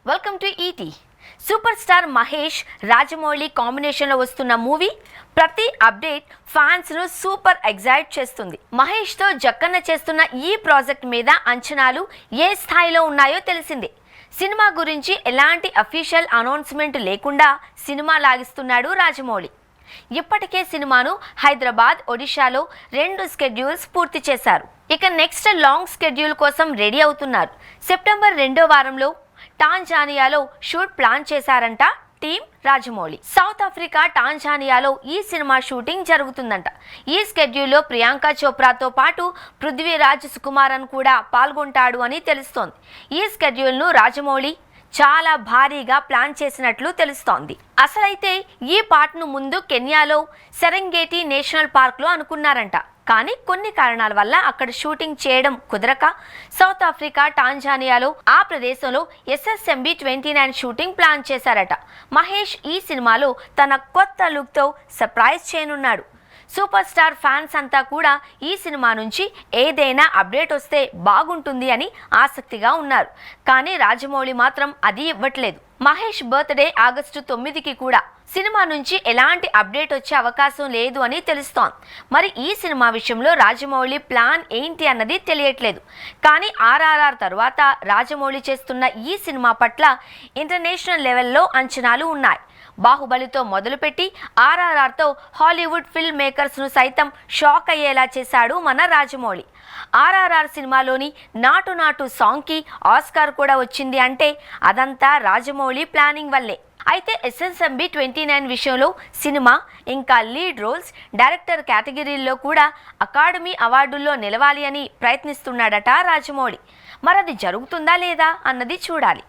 Welcome to ET. Super star Mahesh Rajamouli కాంబినేషన్లో వస్తున్న movie ప్రతి అప్డేట్ ఫ్యాన్స్ను సూపర్ ఎగ్జైట్ చేస్తుంది. మహేష్తో జక్కన్న చేస్తున్న ఈ ప్రాజెక్ట్ మీద అంచనాలు ఏ స్థాయిలో ఉన్నాయో తెలిసిందే. సినిమా గురించి ఎలాంటి అఫీషియల్ అనౌన్స్మెంట్ లేకుండా సినిమా లాగిస్తున్నాడు రాజమౌళి. ఇప్పటికే సినిమాను హైదరాబాద్, ఒడిశాలో 2 స్కెడ్యూల్స్ పూర్తి చేశారు. ఇక నెక్స్ట్ లాంగ్ స్కెడ్యూల్ కోసం రెడీ అవుతున్నారు. సెప్టెంబర్ 2వ వారంలో టాంజానియాలో షూట్ ప్లాన్ చేశారంట టీం రాజమౌళి. సౌత్ ఆఫ్రికా టాంజానియాలో ఈ సినిమా షూటింగ్ జరుగుతుందంట. ఈ స్కెడ్యూల్లో ప్రియాంక చోప్రాతో పాటు పృథ్వీరాజ్ సుకుమారన్ కూడా పాల్గొంటాడు అని తెలుస్తోంది. ఈ స్కెడ్యూల్ను రాజమౌళి చాలా భారీగా ప్లాన్ చేసినట్లు తెలుస్తోంది. అసలైతే ఈ పార్ట్ను ముందు కెన్యాలో సెరెంగేటి నేషనల్ పార్క్లో అనుకున్నారంట. కానీ కొన్ని కారణాల వల్ల అక్కడ షూటింగ్ చేయడం కుదరక సౌత్ ఆఫ్రికా టాంజానియాలో ఆ ప్రదేశంలో SSMB 29 షూటింగ్ ప్లాన్ చేశారట. మహేష్ ఈ సినిమాలో తన కొత్త లుక్తో సర్ప్రైజ్ చేయనున్నాడు. సూపర్ స్టార్ ఫ్యాన్స్ అంతా కూడా ఈ సినిమా నుంచి ఏదైనా అప్డేట్ వస్తే బాగుంటుంది అని ఆసక్తిగా ఉన్నారు. కానీ రాజమౌళి మాత్రం అది ఇవ్వట్లేదు. మహేష్ బర్త్డే ఆగస్టు 9కి కూడా సినిమా నుంచి ఎలాంటి అప్డేట్ వచ్చే అవకాశం లేదు అని తెలుస్తోంది. మరి ఈ సినిమా విషయంలో రాజమౌళి ప్లాన్ ఏంటి అన్నది తెలియట్లేదు. కానీ RRR తర్వాత రాజమౌళి చేస్తున్న ఈ సినిమా పట్ల ఇంటర్నేషనల్ లెవెల్లో అంచనాలు ఉన్నాయి. బాహుబలితో మొదలుపెట్టి RRRతో హాలీవుడ్ ఫిల్మ్ మేకర్స్ను సైతం షాక్ అయ్యేలా చేశాడు మన రాజమౌళి. RRR సినిమాలోని నాటు నాటు సాంగ్కి ఆస్కార్ కూడా వచ్చింది అంటే అదంతా రాజమౌళి ప్లానింగ్ వల్లే. అయితే SSMB 29 విషయంలో సినిమా ఇంకా లీడ్ రోల్స్, డైరెక్టర్ కేటగిరీల్లో కూడా అకాడమీ అవార్డుల్లో నిలవాలి అని ప్రయత్నిస్తున్నాడట రాజమౌళి. మరి అది జరుగుతుందా లేదా అన్నది చూడాలి.